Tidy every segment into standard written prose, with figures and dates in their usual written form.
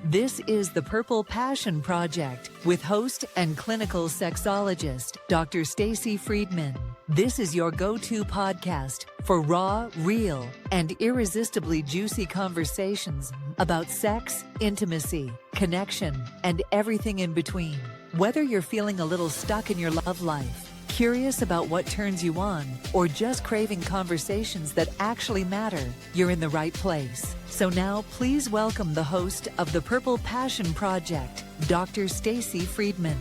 This is the Purple Passion Project with host and clinical sexologist, Dr. Stacy Friedman. This is your go-to podcast for raw, real, and irresistibly juicy conversations about sex, intimacy, connection, and everything in between. Whether you're feeling a little stuck in your love life, curious about what turns you on, or just craving conversations that actually matter, you're in the right place. So now, please welcome the host of the Purple Passion Project, Dr. Stacy Friedman.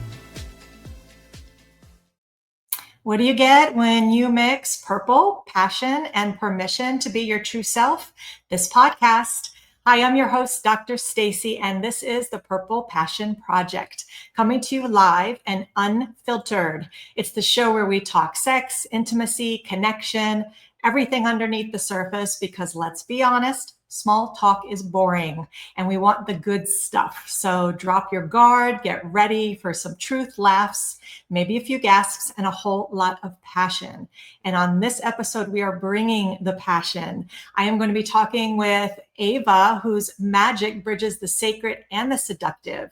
What do you get when you mix purple, passion, and permission to be your true self? This podcast. Hi, I'm your host, Dr. Stacy, and this is the Purple Passion Project, coming to you live and unfiltered. It's the show where we talk sex, intimacy, connection, everything underneath the surface, because let's be honest, small talk is boring and we want the good stuff. So drop your guard, get ready for some truth, laughs, maybe a few gasps, and a whole lot of passion. And on this episode, we are bringing the passion. I am going to be talking with Ava, whose magic bridges the sacred and the seductive.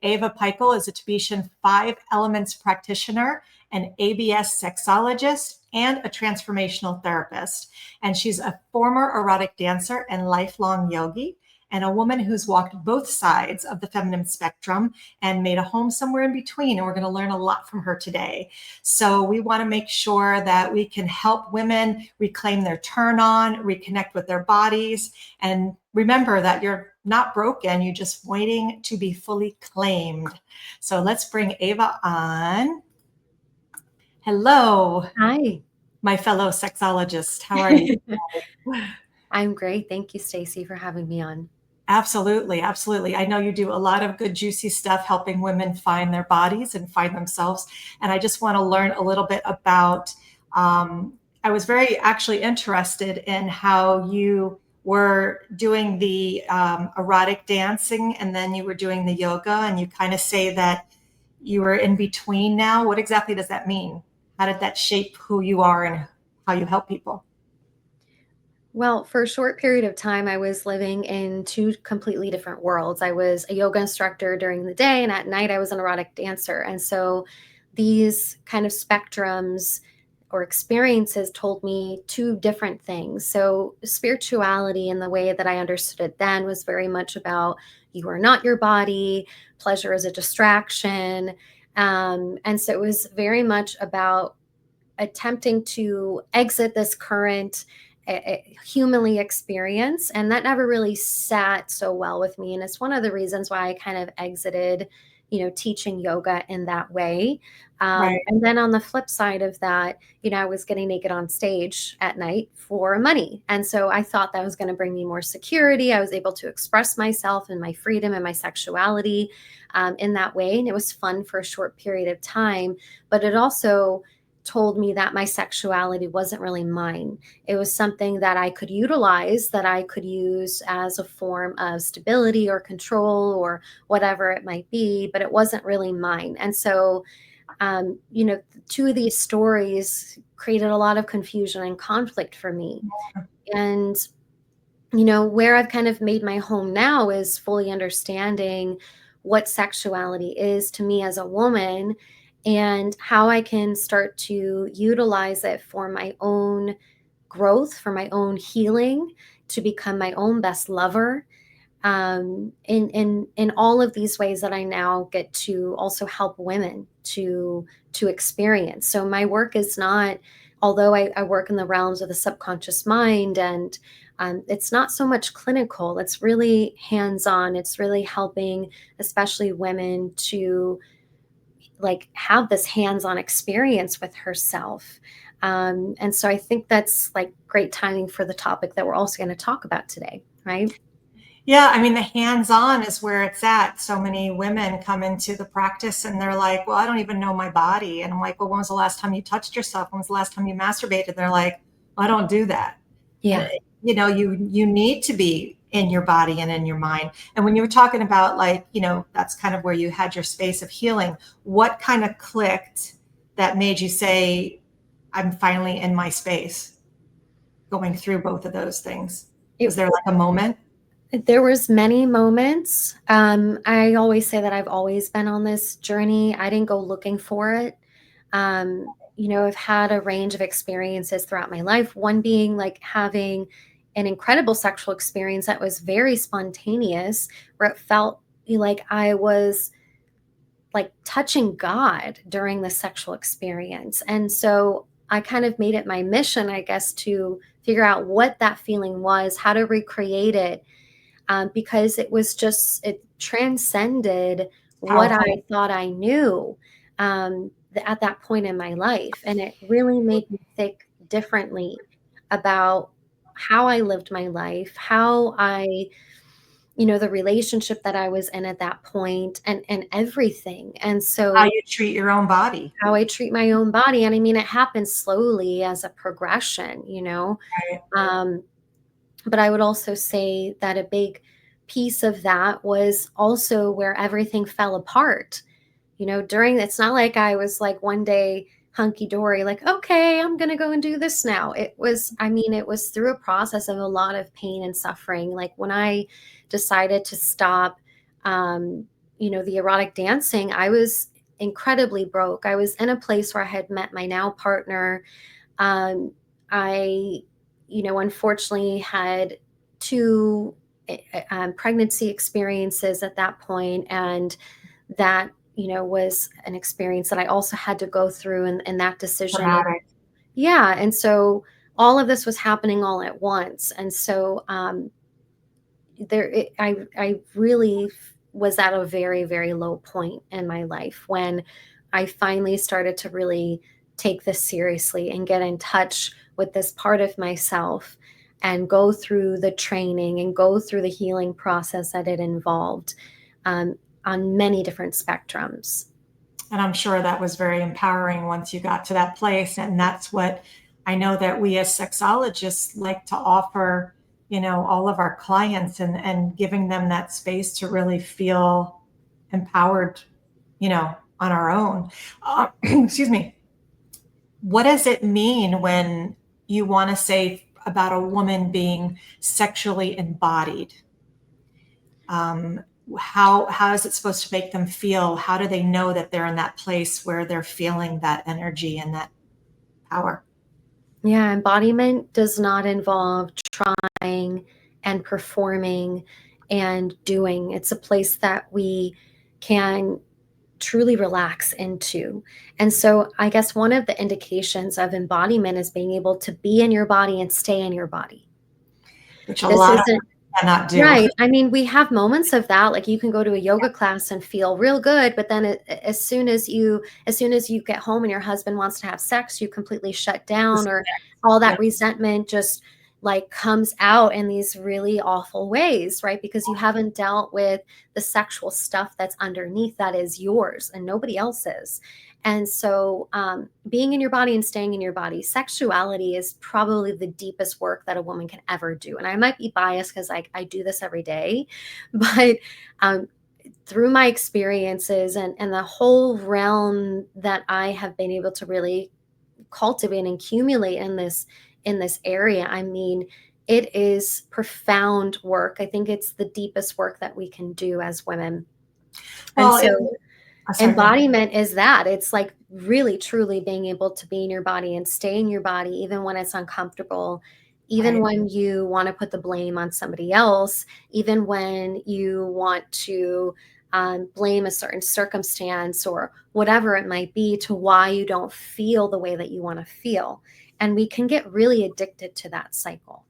Ava Peichel is a Tibetan 5 elements practitioner, an ABS sexologist, and a transformational therapist. And she's a former erotic dancer and lifelong yogi, and a woman who's walked both sides of the feminine spectrum and made a home somewhere in between. And we're going to learn a lot from her today. So we want to make sure that we can help women reclaim their turn on, reconnect with their bodies, and remember that you're not broken, you're just waiting to be fully claimed. So let's bring Ava on. Hello. Hi. My fellow sexologist. How are you? I'm great. Thank you, Stacy, for having me on. Absolutely. Absolutely. I know you do a lot of good, juicy stuff helping women find their bodies and find themselves. And I just want to learn a little bit about, I was very actually interested in how you were doing the erotic dancing and then you were doing the yoga, and you kind of say that you were in between now. What exactly does that mean? How did that shape who you are and how you help people? Well, for a short period of time, I was living in two completely different worlds. I was a yoga instructor during the day, and at night I was an erotic dancer. And so these kind of spectrums or experiences told me two different things. So spirituality, in the way that I understood it then, was very much about you are not your body, pleasure is a distraction. And so it was very much about attempting to exit this current humanly experience. And that never really sat so well with me. And it's one of the reasons why I kind of exited, teaching yoga in that way. Right. And then on the flip side of that, I was getting naked on stage at night for money. And so I thought that was going to bring me more security. I was able to express myself and my freedom and my sexuality in that way. And it was fun for a short period of time, but it also told me that my sexuality wasn't really mine. It was something that I could utilize, that I could use as a form of stability or control or whatever it might be, but it wasn't really mine. And so, two of these stories created a lot of confusion and conflict for me. And, where I've kind of made my home now is fully understanding what sexuality is to me as a woman, and how I can start to utilize it for my own growth, for my own healing, to become my own best lover, in all of these ways that I now get to also help women to experience. So my work is not, although I work in the realms of the subconscious mind, and it's not so much clinical, it's really hands-on. It's really helping, especially women, to have this hands-on experience with herself. And so I think that's great timing for the topic that we're also going to talk about today, right? Yeah, I mean, the hands-on is where it's at. So many women come into the practice and they're like, well, I don't even know my body. And I'm like, well, when was the last time you touched yourself? When was the last time you masturbated? They're like, well, I don't do that. Yeah. You need to be in your body and in your mind. And when you were talking about that's kind of where you had your space of healing, what kind of clicked that made you say, I'm finally in my space, going through both of those things? Was there a moment? There was many moments. I always say that I've always been on this journey. I didn't go looking for it. I've had a range of experiences throughout my life. One being like having an incredible sexual experience that was very spontaneous, where it felt like I was like touching God during the sexual experience. And so I kind of made it my mission, I guess, to figure out what that feeling was, how to recreate it, because it transcended what Powerful. I thought I knew at that point in my life. And it really made me think differently about how I lived my life, the relationship that I was in at that point, and everything. And How so you treat your own body. how I treat my own body. And I mean, it happens slowly as a progression. Right. Um, but I would also say that a big piece of that was also where everything fell apart. It's not like I was like one day hunky dory, like, okay, I'm going to go and do this now. It was through a process of a lot of pain and suffering. Like when I decided to stop, the erotic dancing, I was incredibly broke. I was in a place where I had met my now partner. I, unfortunately had two pregnancy experiences at that point, and that was an experience that I also had to go through in that decision. And Traumatic. yeah, and so all of this was happening all at once, and so I really was at a very, very low point in my life when I finally started to really take this seriously and get in touch with this part of myself and go through the training and go through the healing process that it involved, on many different spectrums. And I'm sure that was very empowering once you got to that place. And that's what I know that we as sexologists like to offer, all of our clients, and giving them that space to really feel empowered, on our own. Excuse me. What does it mean when you want to say about a woman being sexually embodied? How is it supposed to make them feel? How do they know that they're in that place where they're feeling that energy and that power? Yeah, embodiment does not involve trying and performing and doing. It's a place that we can truly relax into. And so I guess one of the indications of embodiment is being able to be in your body and stay in your body. Which a This lot of isn't them cannot do. right. I mean, we have moments of that. Like you can go to a yoga class and feel real good, but then as soon as you get home and your husband wants to have sex, you completely shut down, or all that resentment just like comes out in these really awful ways, right? Because you haven't dealt with the sexual stuff that's underneath that is yours and nobody else's. And so, being in your body and staying in your body, sexuality is probably the deepest work that a woman can ever do. And I might be biased because I do this every day, but through my experiences and the whole realm that I have been able to really cultivate and accumulate in this area, I mean, it is profound work. I think it's the deepest work that we can do as women. And Well, so sorry, go ahead. embodiment is that. It's like really truly being able to be in your body and stay in your body, even when it's uncomfortable, even Right. when you want to put the blame on somebody else, even when you want to blame a certain circumstance or whatever it might be to why you don't feel the way that you want to feel. And we can get really addicted to that cycle.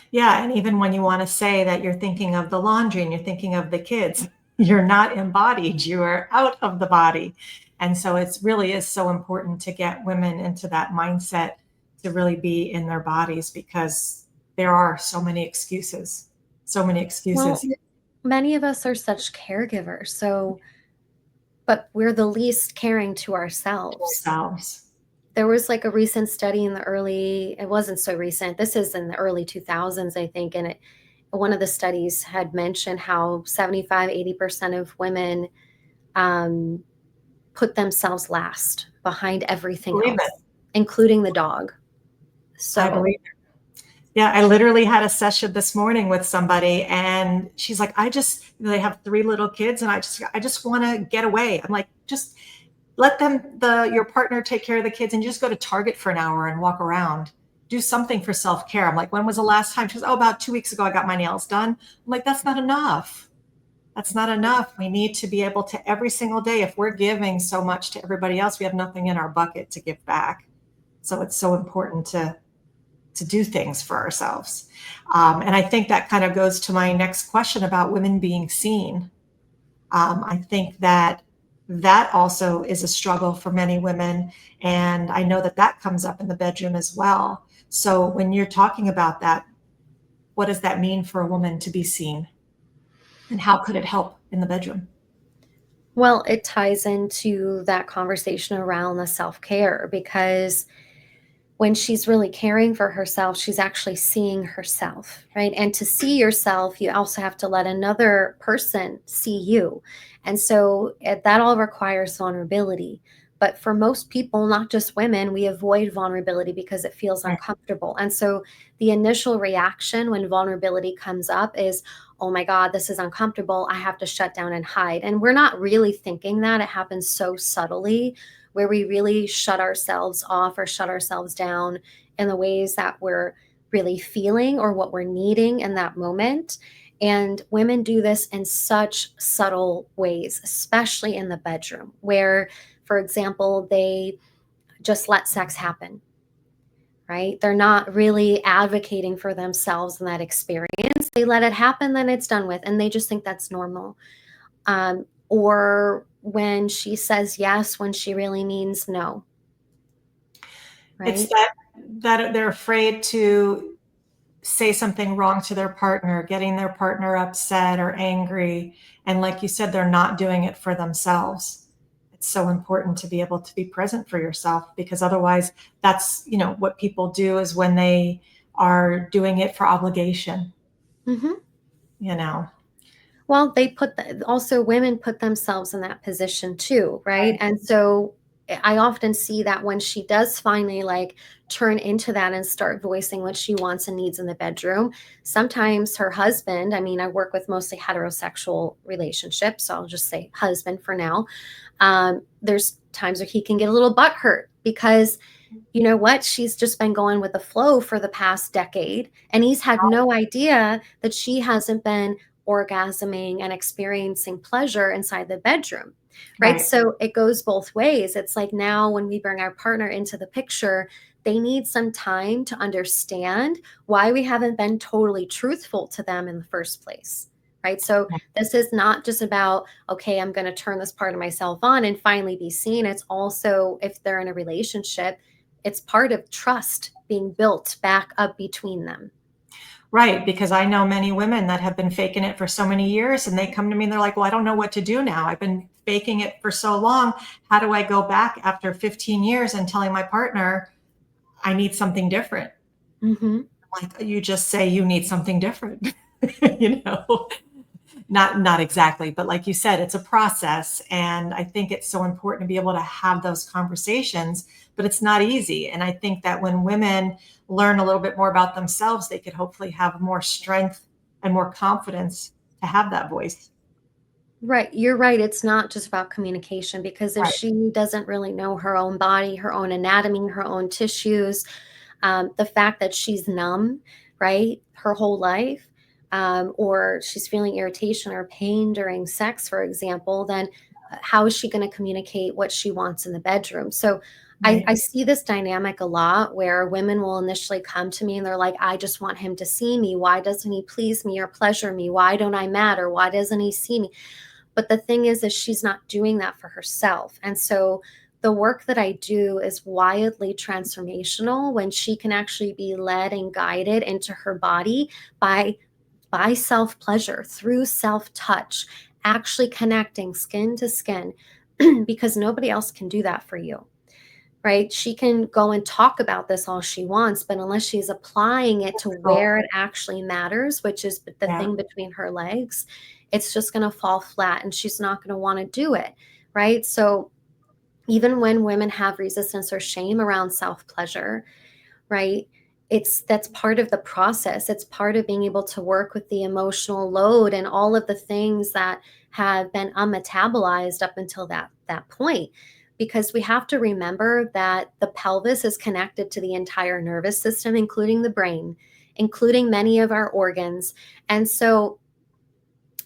Yeah, and even when you want to say that you're thinking of the laundry and you're thinking of the kids, you're not embodied, you are out of the body. And so it really is so important to get women into that mindset to really be in their bodies, because there are so many excuses, so many Well, excuses. many of us are such caregivers, but we're the least caring to ourselves. Ourselves. There was like a recent study it wasn't so recent. This is in the early 2000s, I think. And one of the studies had mentioned how 75-80% of women put themselves last behind everything Believe else, it. including the dog. I So believe it. Yeah, I literally had a session this morning with somebody and she's like, they have 3 little kids and I just want to get away. I'm like, just let your partner take care of the kids and you just go to Target for an hour and walk around. Do something for self-care. I'm like, when was the last time? She goes, oh, about 2 weeks ago, I got my nails done. I'm like, that's not enough. That's not enough. We need to be able to every single day. If we're giving so much to everybody else, we have nothing in our bucket to give back. So it's so important to do things for ourselves. And I think that kind of goes to my next question about women being seen. I think that also is a struggle for many women. And I know that comes up in the bedroom as well. So when you're talking about that, what does that mean for a woman to be seen? And how could it help in the bedroom? Well, it ties into that conversation around the self-care, because when she's really caring for herself, she's actually seeing herself, right? And to see yourself, you also have to let another person see you. And so that all requires vulnerability. But for most people, not just women, we avoid vulnerability because it feels Right. uncomfortable. And so the initial reaction when vulnerability comes up is, oh my God, this is uncomfortable. I have to shut down and hide. And we're not really thinking that. It happens so subtly, where we really shut ourselves off or shut ourselves down in the ways that we're really feeling or what we're needing in that moment. And women do this in such subtle ways, especially in the bedroom, where, for example, they just let sex happen, right? They're not really advocating for themselves in that experience. They let it happen, then it's done with, and they just think that's normal. Or when she says yes when she really means no, It's right? that they're afraid to say something wrong to their partner, getting their partner upset or angry. And like you said, they're not doing it for themselves. It's so important to be able to be present for yourself, because otherwise that's, what people do is when they are doing it for obligation, Hmm. you know. Well, also women put themselves in that position too, right? Right. And so I often see that when she does finally like turn into that and start voicing what she wants and needs in the bedroom, sometimes her husband, I mean, I work with mostly heterosexual relationships, so I'll just say husband for now. There's times where he can get a little butthurt because you know what? She's just been going with the flow for the past decade. And he's had no idea that she hasn't been orgasming and experiencing pleasure inside the bedroom. Right. Right. So it goes both ways. It's like now when we bring our partner into the picture, they need some time to understand why we haven't been totally truthful to them in the first place. Right. So this is not just about, okay, I'm going to turn this part of myself on and finally be seen. It's also, if they're in a relationship, it's part of trust being built back up between them. Right, because I know many women that have been faking it for so many years and they come to me and they're like, well, I don't know what to do now. I've been faking it for so long. How do I go back after 15 years and telling my partner I need something different? Mm-hmm. Like, you just say you need something different, you know, not exactly, but like you said, it's a process. And I think it's so important to be able to have those conversations, but it's not easy. And I think that when women learn a little bit more about themselves, they could hopefully have more strength and more confidence to have that voice. Right. You're right. It's not just about communication, because if Right. she doesn't really know her own body, her own anatomy, her own tissues, the fact that she's numb, right, her whole life, or she's feeling irritation or pain during sex, for example, then how is she going to communicate what she wants in the bedroom? So Right. I see this dynamic a lot where women will initially come to me and they're like, I just want him to see me. Why doesn't he please me or pleasure me? Why don't I matter? Why doesn't he see me? But the thing is she's not doing that for herself. And so the work that I do is wildly transformational when she can actually be led and guided into her body by self pleasure, through self touch, actually connecting skin to skin, because nobody else can do that for you. Right? She can go and talk about this all she wants, but unless she's applying it to So, where it actually matters, which is the yeah. thing between her legs, it's just going to fall flat and she's not going to want to do it. Right? So even when women have resistance or shame around self pleasure, right? that's part of the process. It's part of being able to work with the emotional load and all of the things that have been unmetabolized up until that point. Because we have to remember that the pelvis is connected to the entire nervous system, including the brain, including many of our organs. And so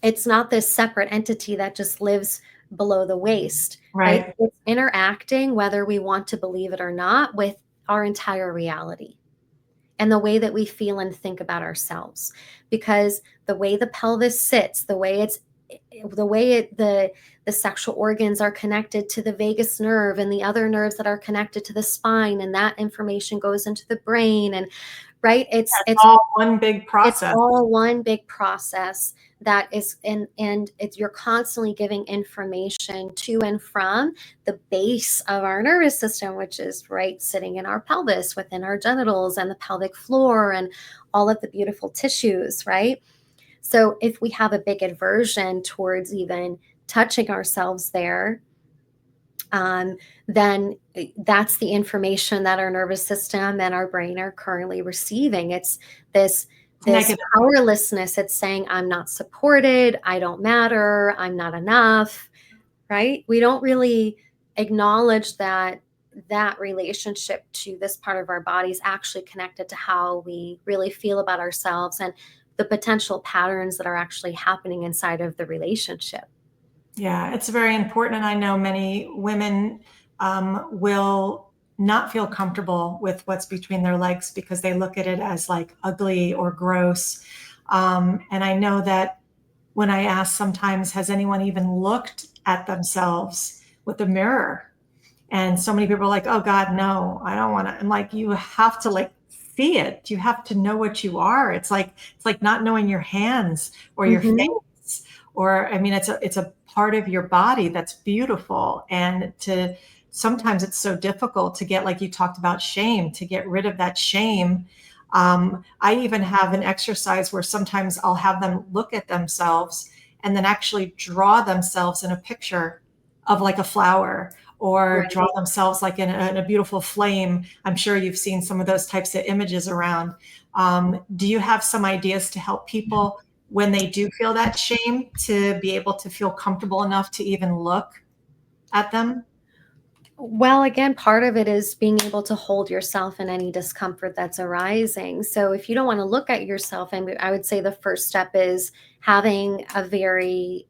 it's not this separate entity that just lives below the waist, right? It's interacting, whether we want to believe it or not, with our entire reality and the way that we feel and think about ourselves. Because the way the pelvis sits, the sexual organs are connected to the vagus nerve and the other nerves that are connected to the spine, and that information goes into the brain. And right, it's all one big process. It's all one big process that is, and you're constantly giving information to and from the base of our nervous system, which is right sitting in our pelvis, within our genitals and the pelvic floor and all of the beautiful tissues, right? So if we have a big aversion towards even touching ourselves there, then that's the information that our nervous system and our brain are currently receiving. It's this powerlessness. It's saying, I'm not supported, I don't matter, I'm not enough, right? We don't really acknowledge that relationship to this part of our body is actually connected to how we really feel about ourselves and the potential patterns that are actually happening inside of the relationship. Yeah, it's very important. And I know many women will not feel comfortable with what's between their legs because they look at it as like ugly or gross. And I know that when I ask sometimes, has anyone even looked at themselves with a mirror? And so many people are like, oh God, no, I don't want to. I'm like, you have to like see it. You have to know what you are. It's like not knowing your hands or your face, or, I mean, it's a part of your body that's beautiful. And sometimes it's so difficult to get, like you talked about, shame, to get rid of that shame. I even have an exercise where sometimes I'll have them look at themselves and then actually draw themselves in a picture of like a flower, or draw themselves like in a beautiful flame. I'm sure you've seen some of those types of images around. Do you have some ideas to help people when they do feel that shame to be able to feel comfortable enough to even look at them? Well, again, part of it is being able to hold yourself in any discomfort that's arising. So if you don't want to look at yourself, and I would say the first step is having a very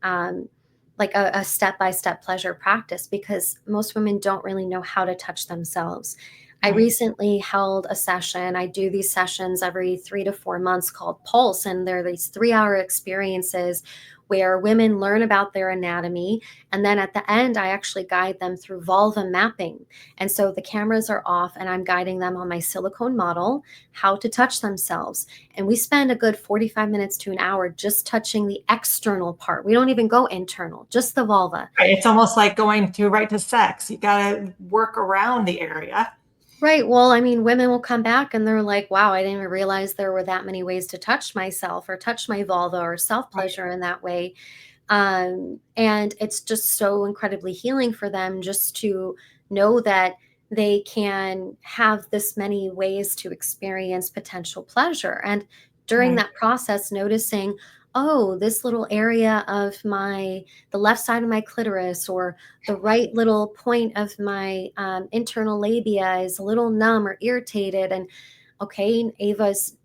like a step-by-step pleasure practice, because most women don't really know how to touch themselves. I recently held a session. I do these sessions every 3 to 4 months called Pulse, and they're these 3-hour experiences where women learn about their anatomy. And then at the end, I actually guide them through vulva mapping. And so the cameras are off and I'm guiding them on my silicone model, how to touch themselves. And we spend a good 45 minutes to an hour just touching the external part. We don't even go internal, just the vulva. It's almost like going right to sex. You got to work around the area. Right. Well, I mean, women will come back and they're like, wow, I didn't even realize there were that many ways to touch myself or touch my vulva or self-pleasure in that way. And it's just so incredibly healing for them just to know that they can have this many ways to experience potential pleasure. And during that process, noticing, oh, this little area of the left side of my clitoris or the right little point of my internal labia is a little numb or irritated. And okay, Ava's,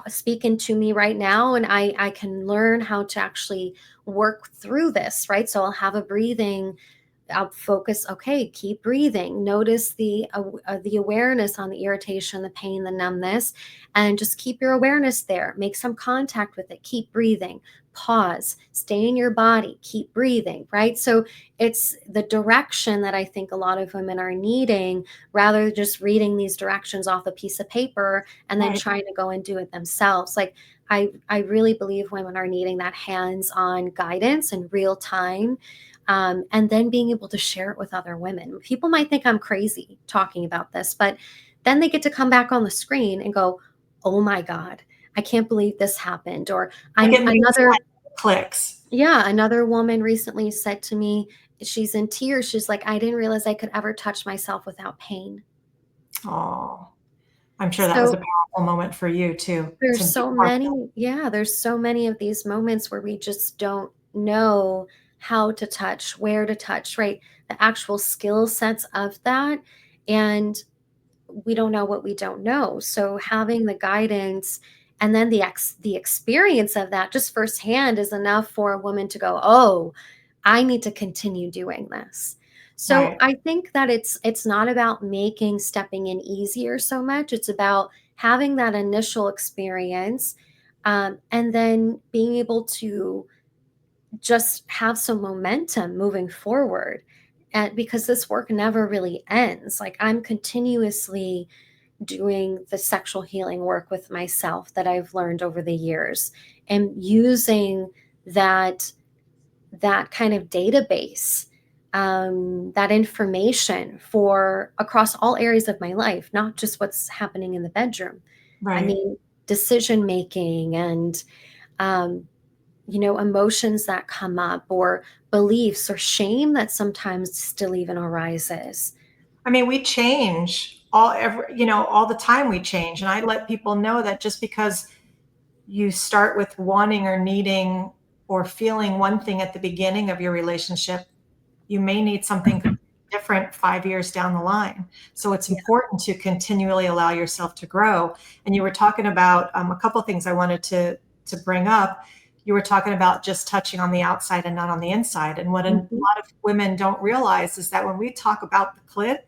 speaking to me right now, and I can learn how to actually work through this, right? So I'll have a breathing. I'll focus. Okay, keep breathing. Notice the awareness on the irritation, the pain, the numbness, and just keep your awareness there. Make some contact with it. Keep breathing. Pause. Stay in your body. Keep breathing. Right. So it's the direction that I think a lot of women are needing, rather than just reading these directions off a piece of paper and then trying to go and do it themselves. Like I really believe women are needing that hands-on guidance in real time. And then being able to share it with other women. People might think I'm crazy talking about this, but then they get to come back on the screen and go, oh my God, I can't believe this happened. Or another clicks. Yeah. Another woman recently said to me, she's in tears. She's like, I didn't realize I could ever touch myself without pain. Oh, I'm sure that was a So powerful moment for you too. there's To be so part of many, that. yeah, there's so many of these moments where we just don't know how to touch, where to touch, right? The actual skill sets of that. And we don't know what we don't know. So having the guidance and then the experience of that just firsthand is enough for a woman to go, "Oh, I need to continue doing this." So Right. I think that it's not about making stepping in easier so much. It's about having that initial experience, and then being able to just have some momentum moving forward. And because this work never really ends, like I'm continuously doing the sexual healing work with myself that I've learned over the years and using that that kind of database, that information for across all areas of my life, not just what's happening in the bedroom. I Right. mean, decision making and um, emotions that come up or beliefs or shame that sometimes still even arises. I mean, we change all the time we change. And I let people know that just because you start with wanting or needing or feeling one thing at the beginning of your relationship, you may need something different 5 years down the line. So it's Yeah. important to continually allow yourself to grow. And you were talking about a couple of things I wanted to bring up. You were talking about just touching on the outside and not on the inside. And what a Mhm. lot of women don't realize is that when we talk about the clit,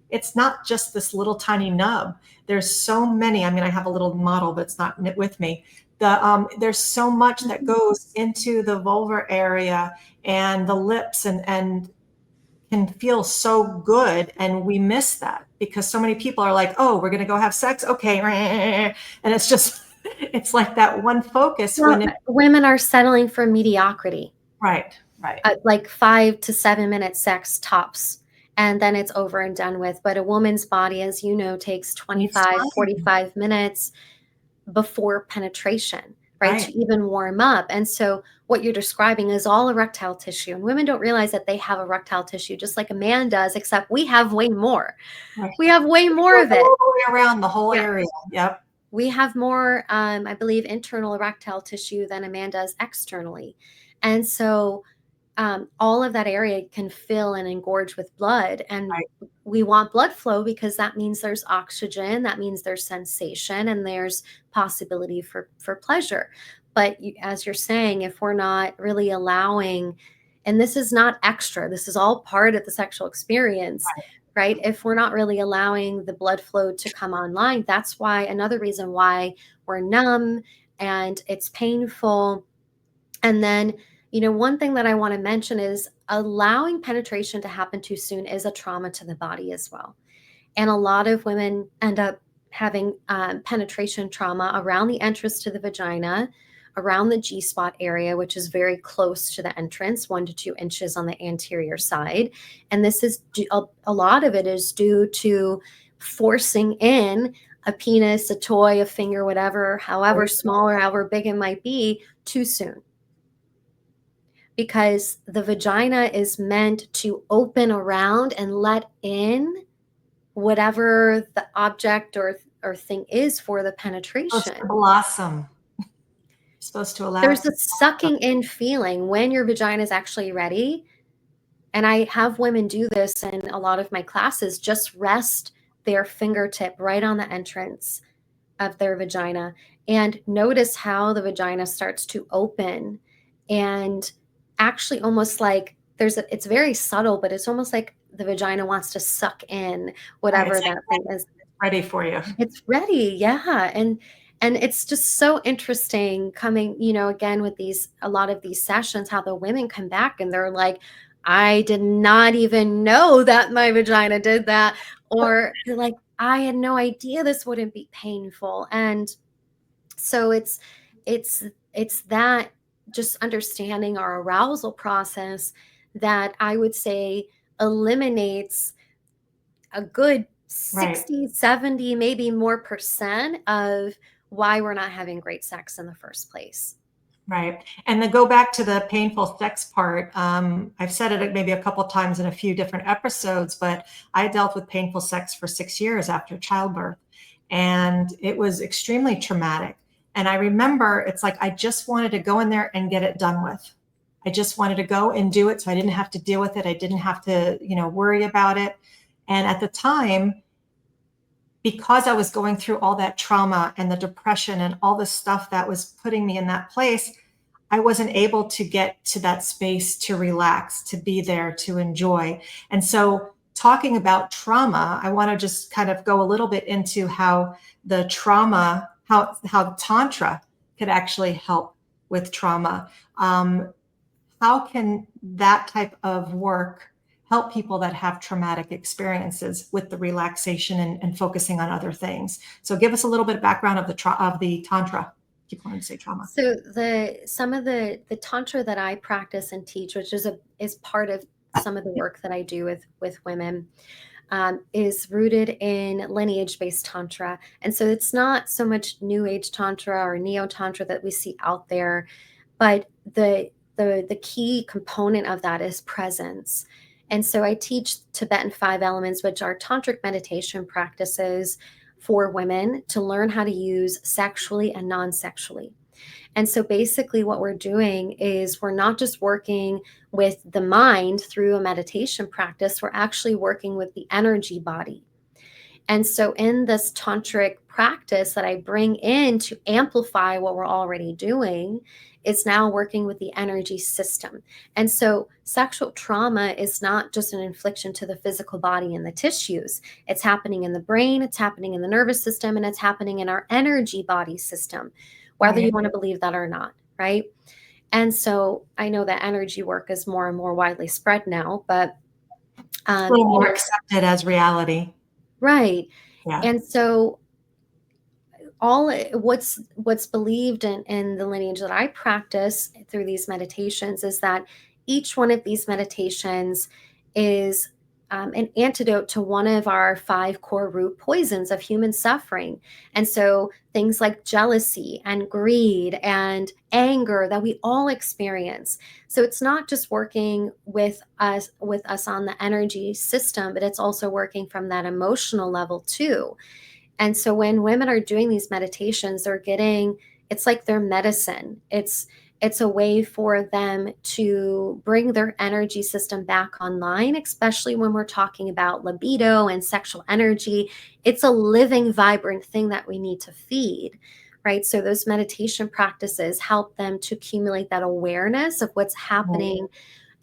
it's not just this little tiny nub. There's so many. I mean, I have a little model, but it's not with me. There's so much that Mhm. goes into the vulvar area and the lips and can feel so good, and we miss that because so many people are like, oh, we're going to go have sex, okay, and it's just it's like that one focus Well, when it, women are settling for mediocrity, right, like 5 to 7 minute sex tops, and then it's over and done with. But a woman's body, as you know, takes needs 25, time, 45 minutes before penetration, right? To right. even warm up. And so what you're describing is all erectile tissue. And women don't realize that they have erectile tissue just like a man does, except we have way more. Right. We have way It more goes of it. all the way around the whole Yeah. area. Yep. We have more, I believe, internal erectile tissue than a man does externally. And so all of that area can fill and engorge with blood. And Right. we want blood flow because that means there's oxygen, that means there's sensation, and there's possibility for pleasure. But as you're saying, if we're not really allowing, and this is not extra, this is all part of the sexual experience, right? If we're not really allowing the blood flow to come online, that's why another reason why we're numb and it's painful. And then, one thing that I want to mention is allowing penetration to happen too soon is a trauma to the body as well. And a lot of women end up having penetration trauma around the entrance to the vagina, around the G spot area, which is very close to the entrance, 1 to 2 inches on the anterior side. And this is a lot of it is due to forcing in a penis, a toy, a finger, whatever, however small or however big it might be, too soon, because the vagina is meant to open around and let in whatever the object or thing is for the Supposed to penetration. blossom. Supposed to allow it There's to a sucking in feeling when your vagina is actually ready. And I have women do this in a lot of my classes, just rest their fingertip right on the entrance of their vagina and notice how the vagina starts to open, and actually almost like it's very subtle, but it's almost like the vagina wants to suck in right. It's whatever like that thing is. ready for you. It's ready, yeah. And it's just so interesting coming, again with a lot of these sessions, how the women come back and they're like, I did not even know that my vagina did that. Or they're like, I had no idea this wouldn't be painful. And so it's it's that just understanding our arousal process that I would say eliminates a good Right. 60, 70, maybe more percent of why we're not having great sex in the first place. Right. And then go back to the painful sex part. I've said it maybe a couple times in a few different episodes, but I dealt with painful sex for 6 years after childbirth. and it was extremely traumatic. And I remember it's like I just wanted to go in there and get it done with. I just wanted to go and do it so I didn't have to deal with it. I didn't have to, worry about it. And at the time, because I was going through all that trauma and the depression and all the stuff that was putting me in that place, I wasn't able to get to that space to relax, to be there, to enjoy. And so talking about trauma, I want to just kind of go a little bit into how the trauma, how Tantra could actually help with trauma. How can that type of work help people that have traumatic experiences with the relaxation and focusing on other things? So give us a little bit of background of the Tantra. Keep wanting to say trauma. So some of the Tantra that I practice and teach, which is part of some of the work that I do with women, is rooted in lineage-based Tantra. And so it's not so much New Age Tantra or Neo-Tantra that we see out there, but the key component of that is presence. And so I teach Tibetan 5 elements, which are tantric meditation practices for women to learn how to use sexually and non-sexually. And so basically what we're doing is we're not just working with the mind through a meditation practice, we're actually working with the energy body. And so in this tantric practice that I bring in to amplify what we're already doing, it's now working with the energy system. And so sexual trauma is not just an infliction to the physical body and the tissues. It's happening in the brain, it's happening in the nervous system, and it's happening in our energy body system, whether you want to believe that or not, right? And so I know that energy work is more and more widely spread now, but a little more accepted as reality. Right. Yeah. And so what's believed in the lineage that I practice through these meditations is that each one of these meditations is an antidote to one of our 5 core root poisons of human suffering. And so things like jealousy and greed and anger that we all experience. So it's not just working with us on the energy system, but it's also working from that emotional level too. And so when women are doing these meditations, it's like their medicine. It's a way for them to bring their energy system back online, especially when we're talking about libido and sexual energy. It's a living, vibrant thing that we need to feed, right? So those meditation practices help them to accumulate that awareness of what's happening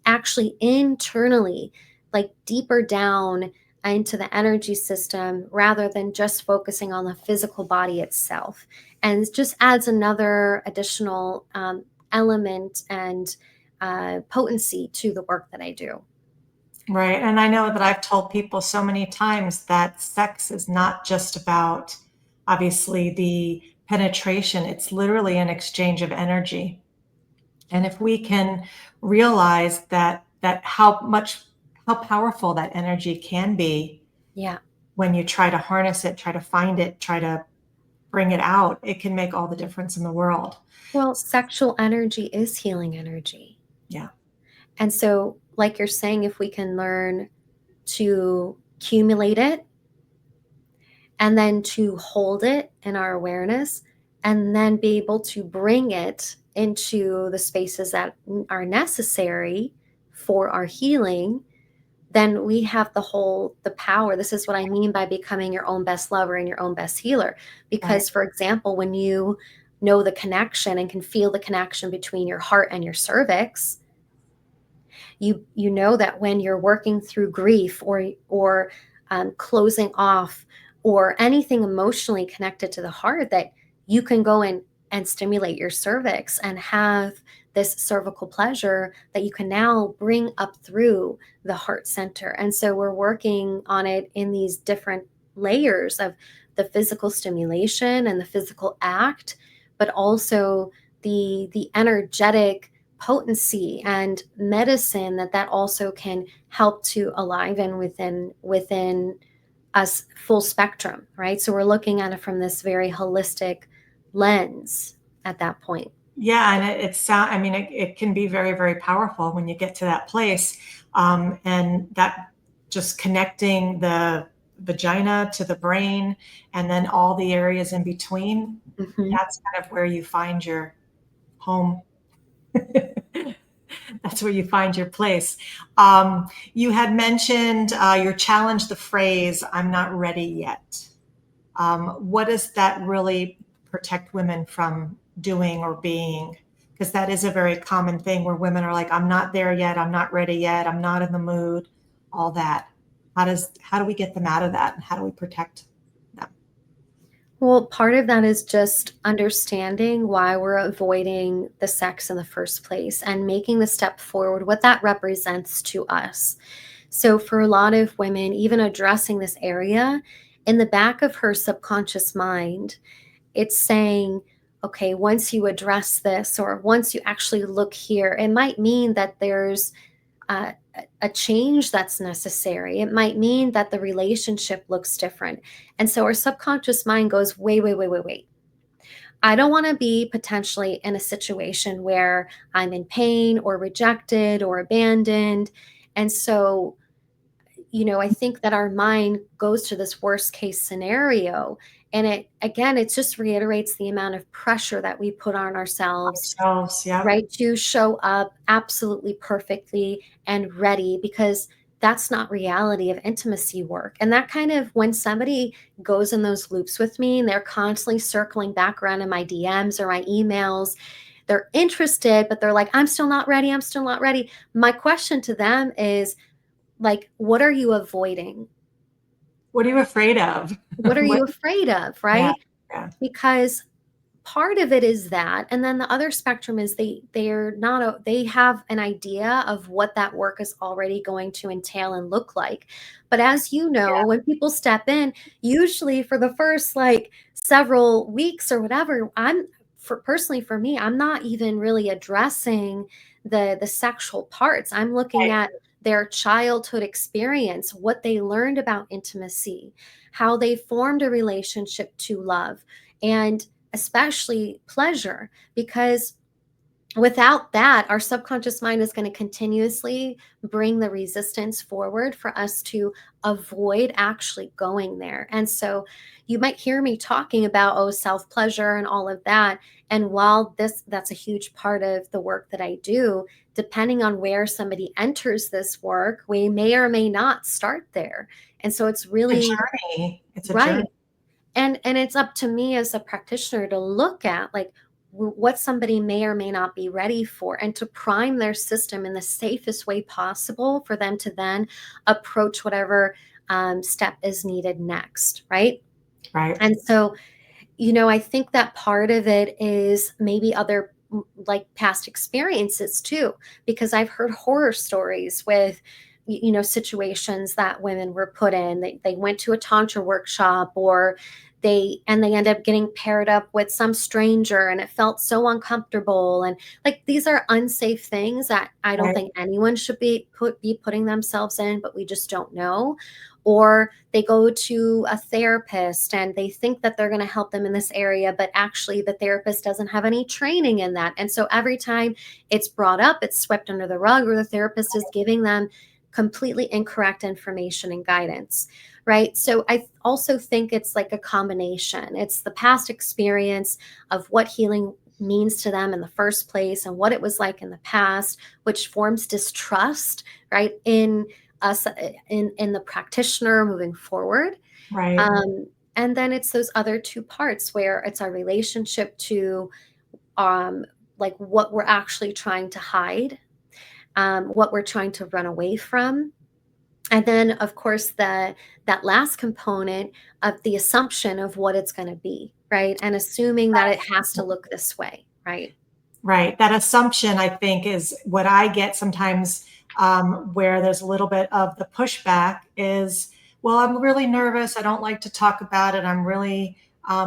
actually internally, like deeper down into the energy system rather than just focusing on the physical body itself. And it just adds another additional element and potency to the work that I do. Right. And I know that I've told people so many times that sex is not just about, obviously, the penetration. It's literally an exchange of energy. And if we can realize that how powerful that energy can be, yeah, when you try to harness it, try to find it, try to bring it out, it can make all the difference in the world. Well, sexual energy is healing energy. Yeah. And so, like you're saying, if we can learn to accumulate it and then to hold it in our awareness and then be able to bring it into the spaces that are necessary for our healing, then we have the power. This is what I mean by becoming your own best lover and your own best healer. Because, for example, when you know the connection and can feel the connection between your heart and your cervix, you know that when you're working through grief or closing off or anything emotionally connected to the heart, that you can go in and stimulate your cervix and have this cervical pleasure that you can now bring up through the heart center. And so we're working on it in these different layers of the physical stimulation and the physical act, but also the energetic potency and medicine that also can help to aliven within us full spectrum, right? So we're looking at it from this very holistic lens at that point. Yeah, and it can be very, very powerful when you get to that place, and that just connecting the vagina to the brain, and then all the areas in between. Mhm. That's kind of where you find your home. That's where you find your place. You had mentioned your challenge, the phrase, "I'm not ready yet." What does that really protect women from doing or being? Because that is a very common thing where women are like, "I'm not there yet. I'm not ready yet. I'm not in the mood," all that. How do we get them out of that? And how do we protect them? Well, part of that is just understanding why we're avoiding the sex in the first place and making the step forward, what that represents to us. So, for a lot of women, even addressing this area, in the back of her subconscious mind, it's saying, okay, once you address this or once you actually look here, it might mean that there's uh, a change that's necessary. It might mean that the relationship looks different. And so our subconscious mind goes, wait, wait, wait, wait, wait. I don't want to be potentially in a situation where I'm in pain or rejected or abandoned. And so, I think that our mind goes to this worst case scenario. And it just reiterates the amount of pressure that we put on ourselves, Ourselves, yeah. right, to show up absolutely perfectly and ready, because that's not reality of intimacy work. And that kind of, when somebody goes in those loops with me and they're constantly circling back around in my DMs or my emails, they're interested, but they're like, I'm still not ready. I'm still not ready. My question to them is, like, what are you avoiding? What are you afraid of? What are What? you afraid of? Yeah, Right? yeah, Because part of it is that, and then the other spectrum is they have an idea of what that work is already going to entail and look like. But as you know, yeah. when people step in, usually for the first like several weeks or whatever, personally, for me, I'm not even really addressing the sexual parts. I'm looking Right, at their childhood experience, what they learned about intimacy, how they formed a relationship to love, and especially pleasure, because without that, our subconscious mind is going to continuously bring the resistance forward for us to avoid actually going there. And so you might hear me talking about, oh, self pleasure and all of that. And while that's a huge part of the work that I do, depending on where somebody enters this work, we may or may not start there. And so it's it's a really journey. It's a right. journey. And it's up to me as a practitioner to look at, like, what somebody may or may not be ready for, and to prime their system in the safest way possible for them to then approach whatever step is needed next, right? Right. And so, I think that part of it is maybe other like past experiences too, because I've heard horror stories with situations that women were put in. They went to a tantra workshop, or they end up getting paired up with some stranger, and it felt so uncomfortable. And like, these are unsafe things that I don't Right. think anyone should be putting themselves in, but we just don't know. Or they go to a therapist and they think that they're going to help them in this area, but actually the therapist doesn't have any training in that. And so every time it's brought up, it's swept under the rug, or the therapist is giving them completely incorrect information and guidance, right? So I also think it's like a combination. It's the past experience of what healing means to them in the first place and what it was like in the past, which forms distrust, right, in us, in the practitioner moving forward. Right. um, and then it's those other two parts where it's our relationship to um, like what we're actually trying to hide, what we're trying to run away from. And then of course that last component of the assumption of what it's going to be, right, and assuming that it has to look this way, right? Right. That assumption, I think, is what I get sometimes, where there's a little bit of the pushback is, well, I'm really nervous. I don't like to talk about it. I'm really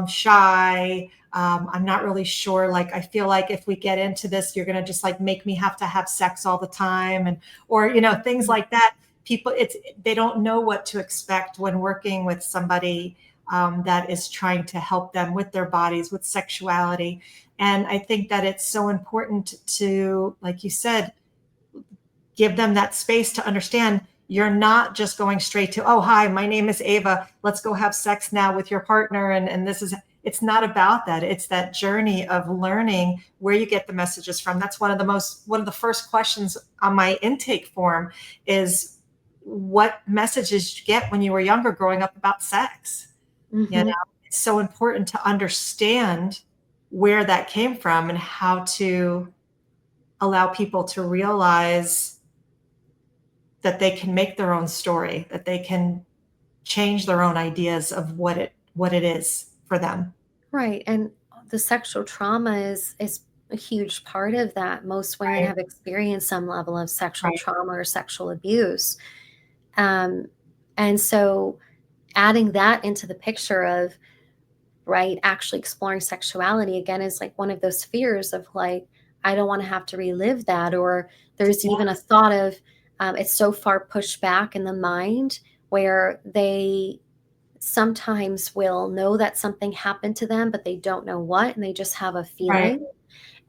shy. I'm not really sure. Like, I feel like if we get into this, you're going to just like make me have to have sex all the time. And, or, things like that. People, they don't know what to expect when working with somebody that is trying to help them with their bodies, with sexuality. And I think that it's so important to, like you said, give them that space to understand you're not just going straight to, oh, hi, my name is Ava. Let's go have sex now with your partner. And it's not about that. It's that journey of learning where you get the messages from. That's one of the first questions on my intake form is, what messages did you get when you were younger growing up about sex? Mm-hmm. You know, it's so important to understand where that came from and how to allow people to realize that they can make their own story, that they can change their own ideas of what it is for them. Right. And the sexual trauma is a huge part of that. Most women Right. have experienced some level of sexual Right. trauma or sexual abuse. And so adding that into the picture of, right, actually exploring sexuality again is like one of those fears of like, I don't want to have to relive that. Or there's even a thought of, it's so far pushed back in the mind where they sometimes will know that something happened to them, but they don't know what, and they just have a feeling. Right.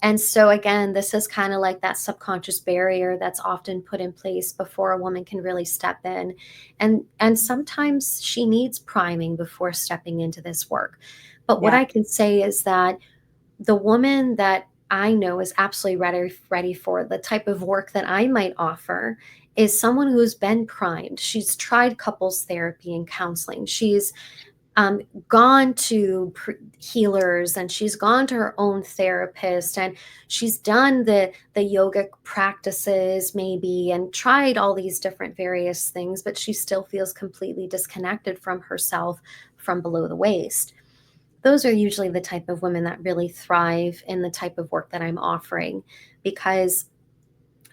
And so again, this is kind of like that subconscious barrier that's often put in place before a woman can really step in. And sometimes she needs priming before stepping into this work. But what I can say is that the woman that I know is absolutely ready for the type of work that I might offer is someone who's been primed. She's tried couples therapy and counseling. She's gone to healers, and she's gone to her own therapist, and she's done the yogic practices maybe and tried all these different various things, but she still feels completely disconnected from herself from below the waist. Those are usually the type of women that really thrive in the type of work that I'm offering, because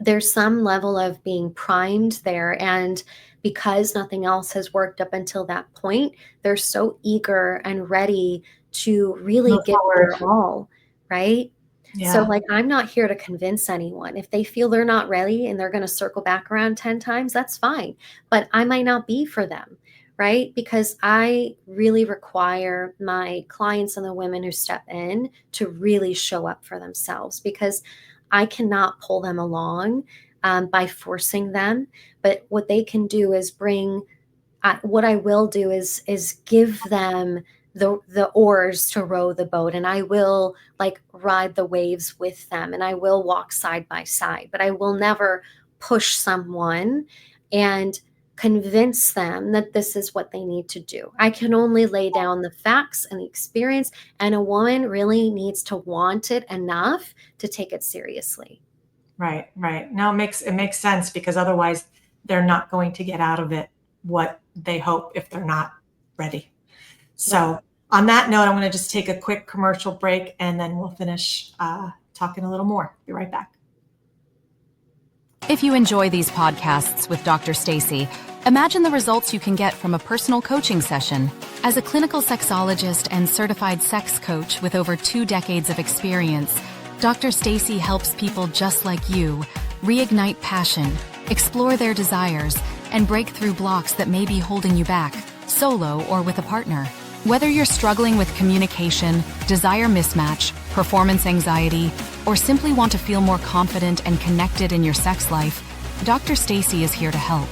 there's some level of being primed there. And because nothing else has worked up until that point, they're so eager and ready to really give their all, right? Yeah. So like, I'm not here to convince anyone. If they feel they're not ready and they're going to circle back around 10 times, that's fine. But I might not be for them, right? Because I really require my clients and the women who step in to really show up for themselves, because I cannot pull them along by forcing them. But what they can do is what I will do is give them the oars to row the boat, and I will like ride the waves with them, and I will walk side by side, but I will never push someone and convince them that this is what they need to do. I can only lay down the facts and the experience, and a woman really needs to want it enough to take it seriously. Right. No, it makes sense, because otherwise they're not going to get out of it what they hope if they're not ready. So on that note, I'm going to just take a quick commercial break, and then we'll finish talking a little more. Be right back. If you enjoy these podcasts with Dr. Stacy, imagine the results you can get from a personal coaching session. As a clinical sexologist and certified sex coach with over 2 decades of experience, Dr. Stacy helps people just like you reignite passion, explore their desires, and break through blocks that may be holding you back, solo or with a partner. Whether you're struggling with communication, desire mismatch, performance anxiety, or simply want to feel more confident and connected in your sex life, Dr. Stacy is here to help.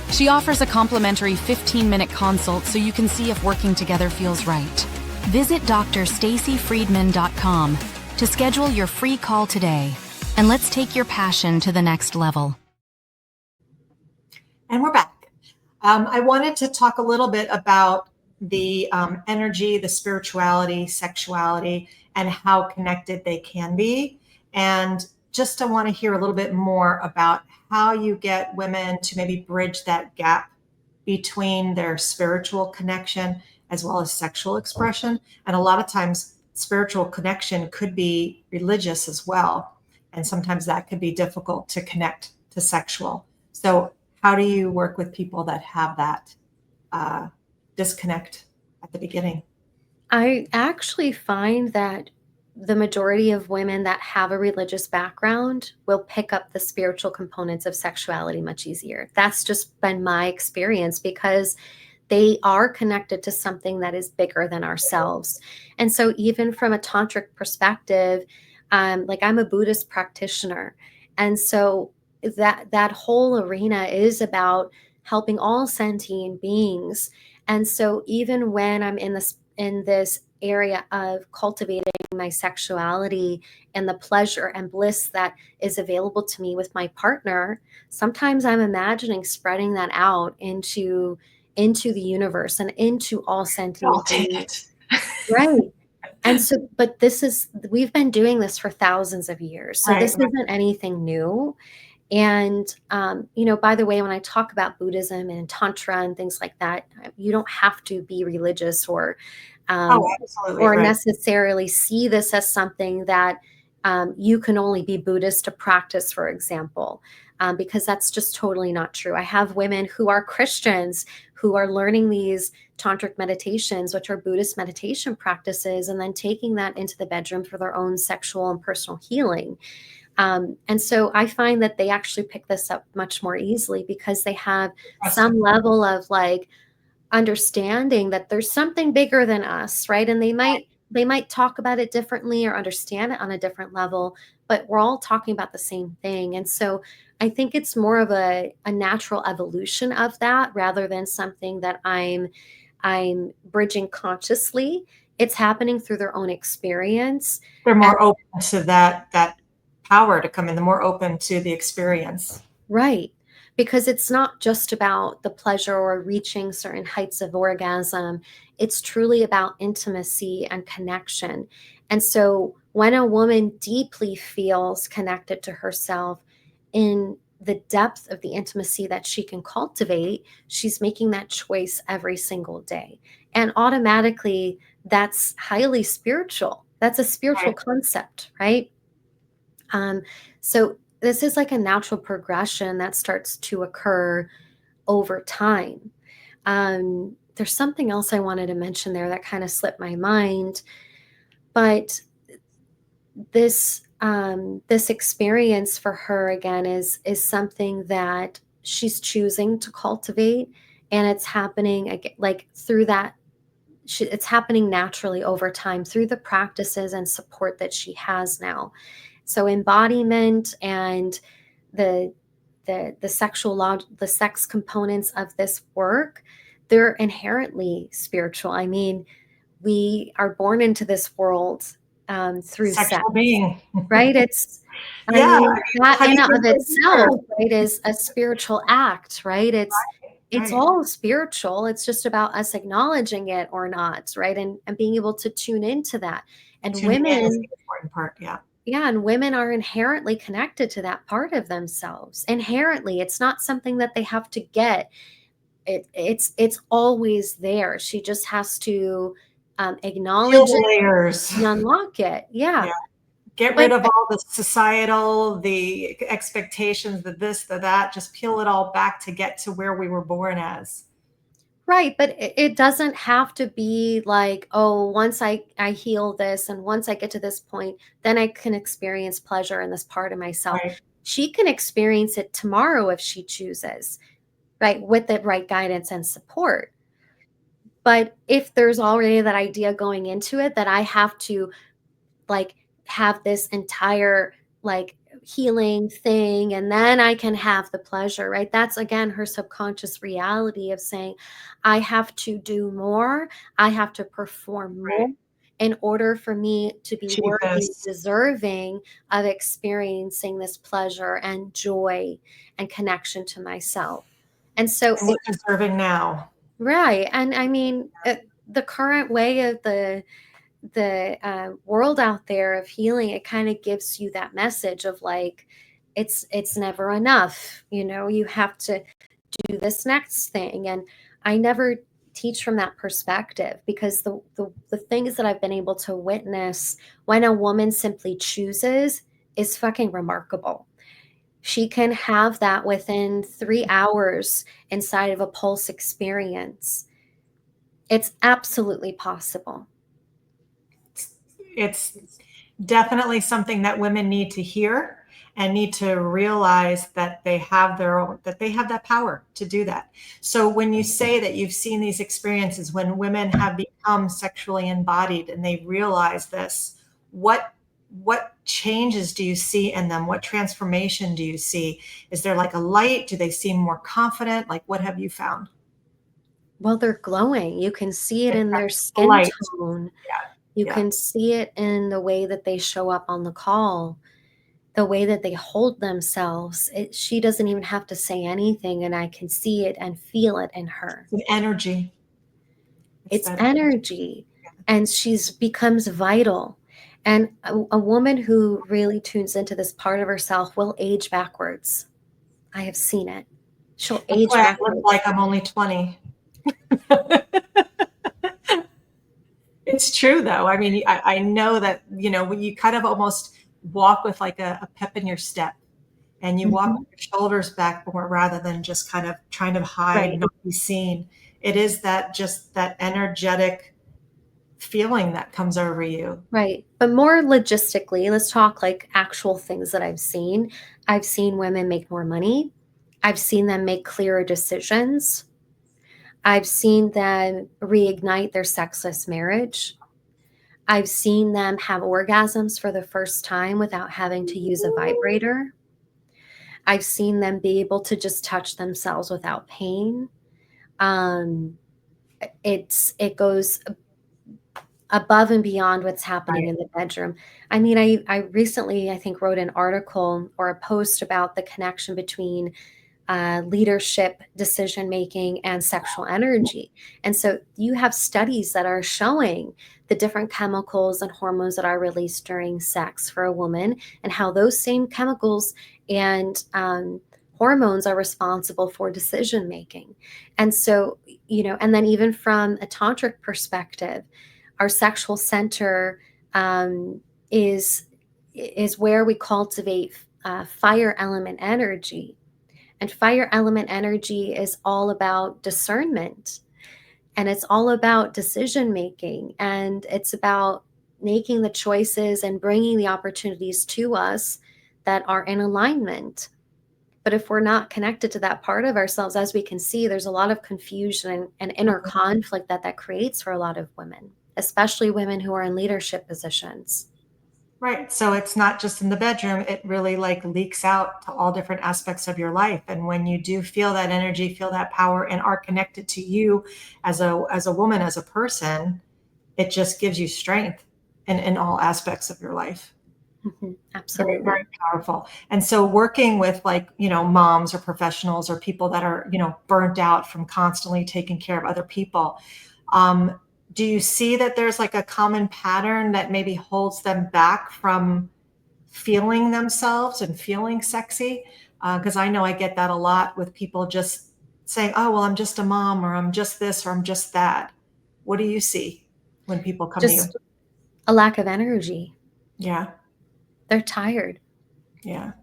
She offers a complimentary 15-minute consult so you can see if working together feels right. Visit drstacyfriedman.com to schedule your free call today, and let's take your passion to the next level. And we're back. I wanted to talk a little bit about the energy, the spirituality, sexuality, and how connected they can be. And just I want to hear a little bit more about how you get women to maybe bridge that gap between their spiritual connection as well as sexual expression. And a lot of times spiritual connection could be religious as well. And sometimes that could be difficult to connect to sexual. So how do you work with people that have that disconnect at the beginning? I actually find that the majority of women that have a religious background will pick up the spiritual components of sexuality much easier. That's just been my experience, because they are connected to something that is bigger than ourselves. And so even from a tantric perspective, like I'm a Buddhist practitioner. And so that whole arena is about helping all sentient beings. And so even when I'm in this area of cultivating my sexuality and the pleasure and bliss that is available to me with my partner, sometimes I'm imagining spreading that out into the universe and into all sentient beings. Right. And so, but we've been doing this for thousands of years. So this isn't anything new. And, by the way, when I talk about Buddhism and Tantra and things like that, you don't have to be religious or necessarily see this as something that you can only be Buddhist to practice, for example, because that's just totally not true. I have women who are Christians who are learning these tantric meditations, which are Buddhist meditation practices, and then taking that into the bedroom for their own sexual and personal healing. And so I find that they actually pick this up much more easily because they have some level of like understanding that there's something bigger than us, right? And they might talk about it differently or understand it on a different level, but we're all talking about the same thing. And so I think it's more of a natural evolution of that rather than something that I'm bridging consciously. It's happening through their own experience. They're more open to that power to come in, the more open to the experience. Right. Because it's not just about the pleasure or reaching certain heights of orgasm. It's truly about intimacy and connection. And so when a woman deeply feels connected to herself in the depth of the intimacy that she can cultivate, she's making that choice every single day. And automatically, that's highly spiritual. That's a spiritual concept, right? So this is like a natural progression that starts to occur over time. There's something else I wanted to mention there that kind of slipped my mind, but this experience for her again is something that she's choosing to cultivate, and it's happening like through that. It's happening naturally over time through the practices and support that she has now. So embodiment and the sex components of this work, they're inherently spiritual. I mean, we are born into this world through sexual sex, being, right? It's that in and of itself, right, is a spiritual act, right? It's all spiritual. It's just about us acknowledging it or not, right? And being able to tune into that. And women is the important part, and women are inherently connected to that part of themselves. Inherently, it's not something that they have to get. It's always there. She just has to acknowledge it, layers, and unlock it. Yeah. Get rid of all the societal, the expectations, the this, the that, just peel it all back to get to where we were born as. Right. But it doesn't have to be like, oh, once I heal this and once I get to this point, then I can experience pleasure in this part of myself. Right. She can experience it tomorrow if she chooses, right, with the right guidance and support. But if there's already that idea going into it that I have to like have this entire like healing thing and then I can have the pleasure, right? That's again her subconscious reality of saying, I have to do more, I have to perform more in order for me to be worthy, deserving of experiencing this pleasure and joy and connection to myself. And so we're deserving now. Right. And I mean, the current way of the world out there of healing, it kind of gives you that message of like, it's never enough. You have to do this next thing. And I never teach from that perspective because the things that I've been able to witness when a woman simply chooses is fucking remarkable. She can have that within 3 hours inside of a pulse experience. It's absolutely possible. It's definitely something that women need to hear and need to realize that they have that power to do that. So when you say that you've seen these experiences when women have become sexually embodied and they realize this, what changes do you see in them? What transformation do you see? Is there like a light? Do they seem more confident? Like, what have you found? Well, they're glowing. You can see it in their The skin light. tone. Yeah. You Yeah. can see it in the way that they show up on the call, the way that they hold themselves. She doesn't even have to say anything, and I can see it and feel it in her. It's an energy. It's that energy, and she's becomes vital. And a woman who really tunes into this part of herself will age backwards. I have seen it. She'll That's age why I backwards. look like I'm only 20. It's true, though. I mean, I know that, when you kind of almost walk with like a pep in your step, and you walk Mhm. with your shoulders back more rather than just kind of trying to hide, Right. not be seen. It is that energetic feeling that comes over you. Right. But more logistically, let's talk like actual things that I've seen. I've seen women make more money. I've seen them make clearer decisions. I've seen them reignite their sexless marriage. I've seen them have orgasms for the first time without having to use a vibrator. I've seen them be able to just touch themselves without pain. Um, it goes above and beyond what's happening Right. in the bedroom. I mean, I recently, I think, wrote an article or a post about the connection between leadership, decision making, and sexual energy. And so you have studies that are showing the different chemicals and hormones that are released during sex for a woman, and how those same chemicals and hormones are responsible for decision making. And so, and then even from a tantric perspective, our sexual center is where we cultivate fire element energy. And fire element energy is all about discernment, and it's all about decision making, and it's about making the choices and bringing the opportunities to us that are in alignment. But if we're not connected to that part of ourselves, as we can see, there's a lot of confusion and inner conflict that creates for a lot of women, especially women who are in leadership positions. Right. So it's not just in the bedroom, it really like leaks out to all different aspects of your life. And when you do feel that energy, feel that power, and are connected to you as a woman, as a person, it just gives you strength in all aspects of your life. Very, Absolutely. very powerful. And so working with like, moms or professionals or people that are, burnt out from constantly taking care of other people. Do you see that there's like a common pattern that maybe holds them back from feeling themselves and feeling sexy? Because I know I get that a lot with people just saying, oh, well, I'm just a mom, or I'm just this, or I'm just that. What do you see when people come to you? Just a lack of energy. Yeah. They're tired. Yeah.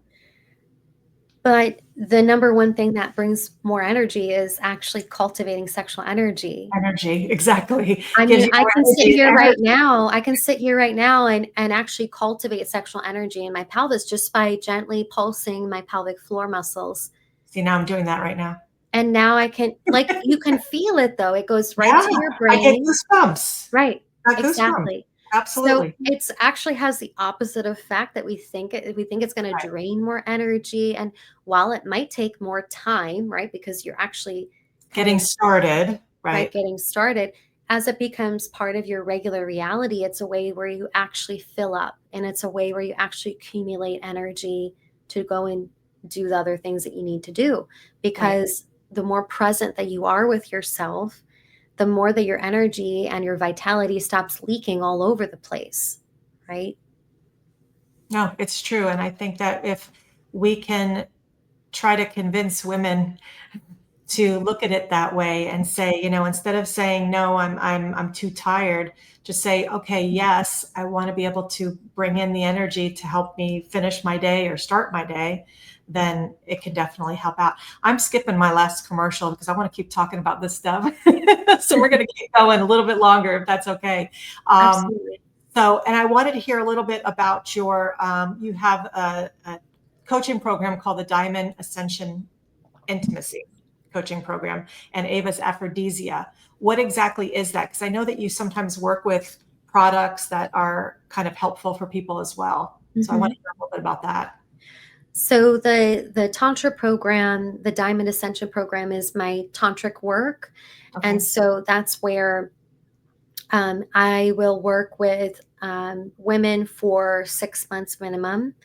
But the number one thing that brings more energy is actually cultivating sexual energy. Energy. Exactly. I Gives mean, you I more can sit energy here and right now. I can sit here right now and actually cultivate sexual energy in my pelvis just by gently pulsing my pelvic floor muscles. See, now I'm doing that right now. And now I can, like, you can feel it though. It goes right Yeah. to your I get brain. goosebumps. Right. Got goosebumps. Exactly. So Absolutely. it's actually has the opposite effect that we think it's going to Right. drain more energy. And while it might take more time, right, because you're actually Getting started. right, Right. getting started, as it becomes part of your regular reality, it's a way where you actually fill up, and it's a way where you actually accumulate energy to go and do the other things that you need to do. Because the more present that you are with yourself, the more that your energy and your vitality stops leaking all over the place, right? No, it's true. And I think that if we can try to convince women to look at it that way and say, instead of saying, no, I'm too tired, just say, okay, yes, I want to be able to bring in the energy to help me finish my day or start my day, then it can definitely help out. I'm skipping my last commercial because I want to keep talking about this stuff. So we're going to keep going a little bit longer if that's okay. Absolutely. And I wanted to hear a little bit about you have a coaching program called the Diamond Ascension Intimacy coaching program, and Ava's Aphrodisia. What exactly is that? Because I know that you sometimes work with products that are kind of helpful for people as well. So I want to hear a little bit about that. So the Tantra program, the Diamond Ascension program, is my tantric work. Okay. And so that's where I will work with women for 6 months minimum.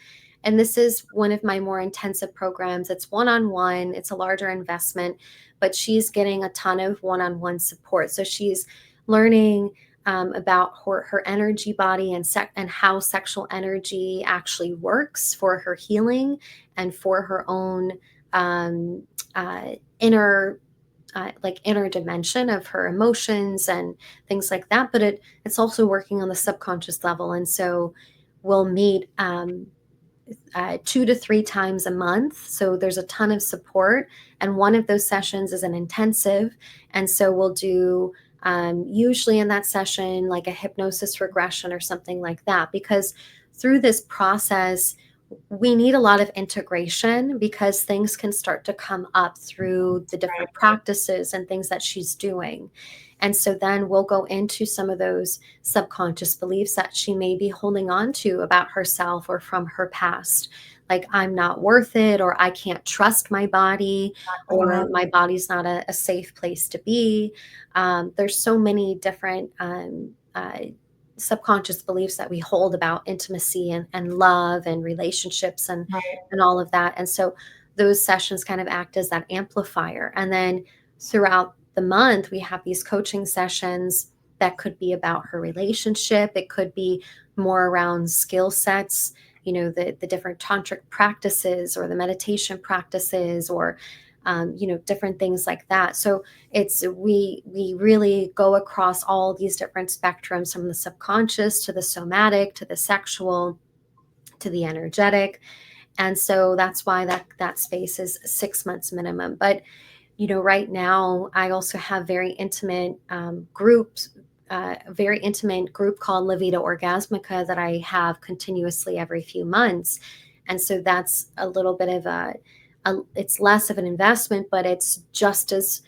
And this is one of my more intensive programs. It's one-on-one, it's a larger investment, but she's getting a ton of one-on-one support. So she's learning about her energy body and how sexual energy actually works for her healing and for her own inner dimension of her emotions and things like that. But it's also working on the subconscious level. And so we'll meet 2 to 3 times a month. So there's a ton of support. And one of those sessions is an intensive. And so we'll do usually in that session, like a hypnosis regression or something like that, because through this process, we need a lot of integration because things can start to come up through the different practices and things that she's doing. And so then we'll go into some of those subconscious beliefs that she may be holding on to about herself or from her past. Like, I'm not worth it, or I can't trust my body, or my body's not a safe place to be. There's so many different subconscious beliefs that we hold about intimacy and love and relationships and all of that. And so those sessions kind of act as that amplifier. And then throughout the month, we have these coaching sessions that could be about her relationship. It could be more around skill sets, the different tantric practices or the meditation practices, or different things like that. So we really go across all these different spectrums, from the subconscious to the somatic to the sexual to the energetic. And so that's why that space is 6 months minimum. But right now I also have very intimate groups, a very intimate group called La Vida Orgasmica that I have continuously every few months. And so that's a little bit of it's less of an investment, but it's just as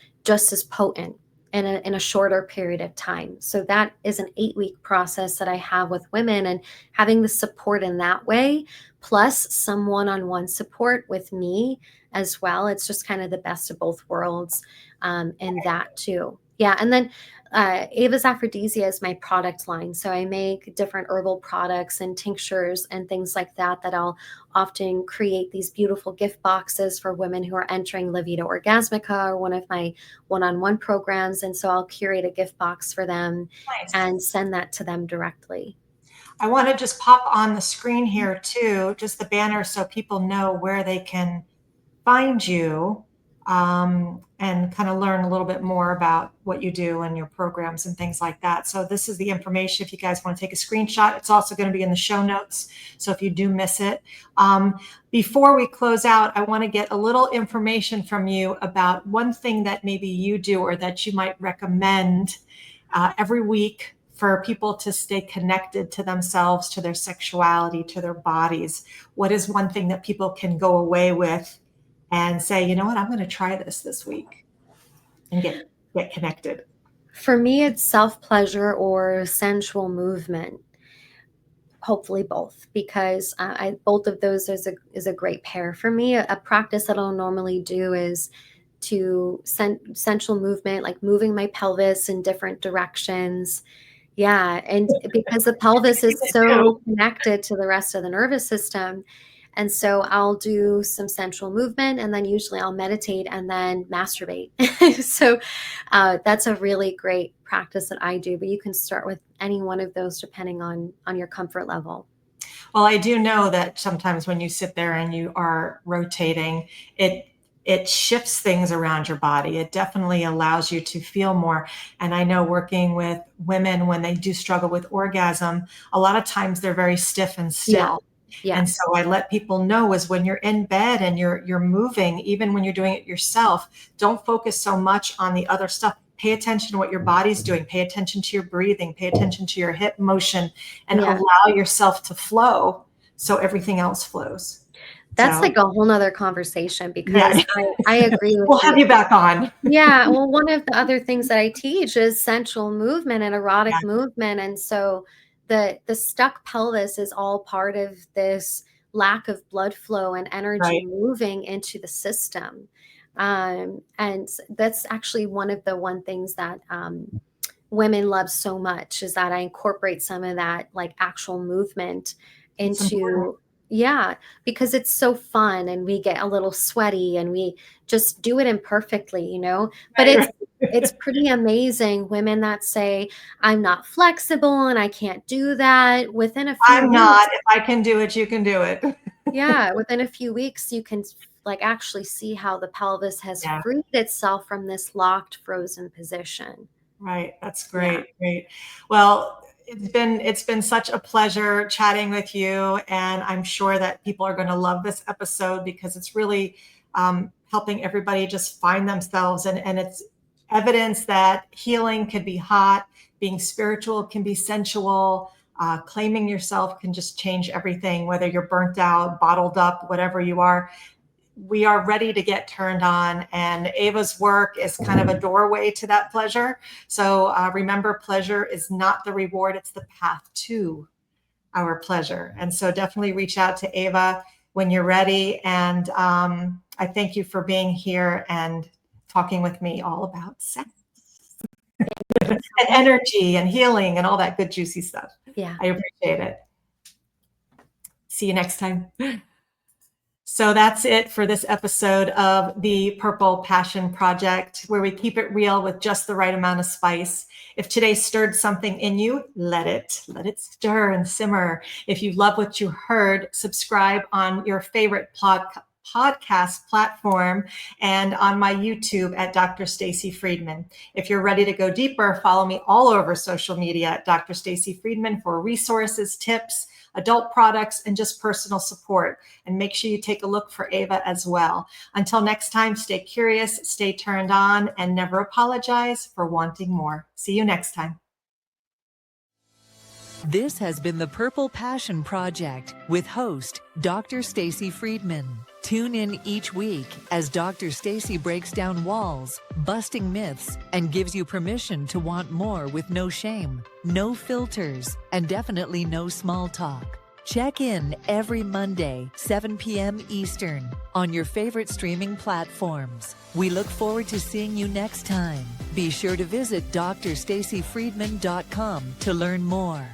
potent in a shorter period of time. So that is an 8-week process that I have with women, and having the support in that way, plus some one-on-one support with me as well. It's just kind of the best of both worlds in that too. Yeah. And then Ava's Aphrodisia is my product line. So I make different herbal products and tinctures and things like that I'll often create these beautiful gift boxes for women who are entering La Vida Orgasmica or one of my one-on-one programs. And so I'll curate a gift box for them and send that to them directly. I want to just pop on the screen here too, just the banner, so people know where they can find you and kind of learn a little bit more about what you do and your programs and things like that. So this is the information. If you guys want to take a screenshot, it's also going to be in the show notes. So if you do miss it, before we close out, I want to get a little information from you about one thing that maybe you do or that you might recommend every week for people to stay connected to themselves, to their sexuality, to their bodies. What is one thing that people can go away with and say, you know what, I'm going to try this week and get connected? For me, it's self-pleasure or sensual movement. Hopefully both, because both of those is a great pair for me. A practice that I'll normally do is to sensual movement, like moving my pelvis in different directions. Yeah. And because the pelvis is so connected to the rest of the nervous system. And so I'll do some sensual movement, and then usually I'll meditate and then masturbate. So that's a really great practice that I do, but you can start with any one of those depending on your comfort level. Well, I do know that sometimes when you sit there and you are rotating, it shifts things around your body. It definitely allows you to feel more. And I know working with women, when they do struggle with orgasm, a lot of times they're very stiff and still. Yeah. And so I let people know is when you're in bed and you're moving, even when you're doing it yourself, don't focus so much on the other stuff. Pay attention to what your body's doing. Pay attention to your breathing. Pay attention to your hip motion, and allow yourself to flow so everything else flows. That's like a whole nother conversation, because I agree with We'll have you back on. Yeah. Well, one of the other things that I teach is sensual movement and erotic movement. And so the stuck pelvis is all part of this lack of blood flow and energy moving into the system. And that's actually one of the things that women love so much, is that I incorporate some of that like actual movement into, because it's so fun, and we get a little sweaty and we just do it imperfectly, you know, but it's pretty amazing. Women that say, I'm not flexible and I can't do that, within a few weeks, not. If I can do it, you can do it. within a few weeks, you can like actually see how the pelvis has freed itself from this locked, frozen position. Right. That's great. Great. Well, it's been such a pleasure chatting with you. And I'm sure that people are going to love this episode, because it's really helping everybody just find themselves. And it's evidence that healing can be hot, being spiritual can be sensual, claiming yourself can just change everything, whether you're burnt out, bottled up, whatever you are. We are ready to get turned on, and Ava's work is kind of a doorway to that pleasure. So remember, pleasure is not the reward, it's the path to our pleasure. And so definitely reach out to Ava when you're ready. And I thank you for being here and talking with me all about sex and energy and healing and all that good, juicy stuff. Yeah. I appreciate it. See you next time. So that's it for this episode of the Purple Passion Project, where we keep it real with just the right amount of spice. If today stirred something in you, let it stir and simmer. If you love what you heard, subscribe on your favorite podcast platform and on my YouTube at Dr. Stacy Friedman. If you're ready to go deeper, follow me all over social media at Dr. Stacy Friedman for resources, tips, adult products, and just personal support. And make sure you take a look for Ava as well. Until next time, stay curious, stay turned on, and never apologize for wanting more. See you next time. This has been the Purple Passion Project with host Dr. Stacy Friedman. Tune in each week as Dr. Stacy breaks down walls, busting myths, and gives you permission to want more with no shame, no filters, and definitely no small talk. Check in every Monday, 7 p.m. Eastern, on your favorite streaming platforms. We look forward to seeing you next time. Be sure to visit drstacyfriedman.com to learn more.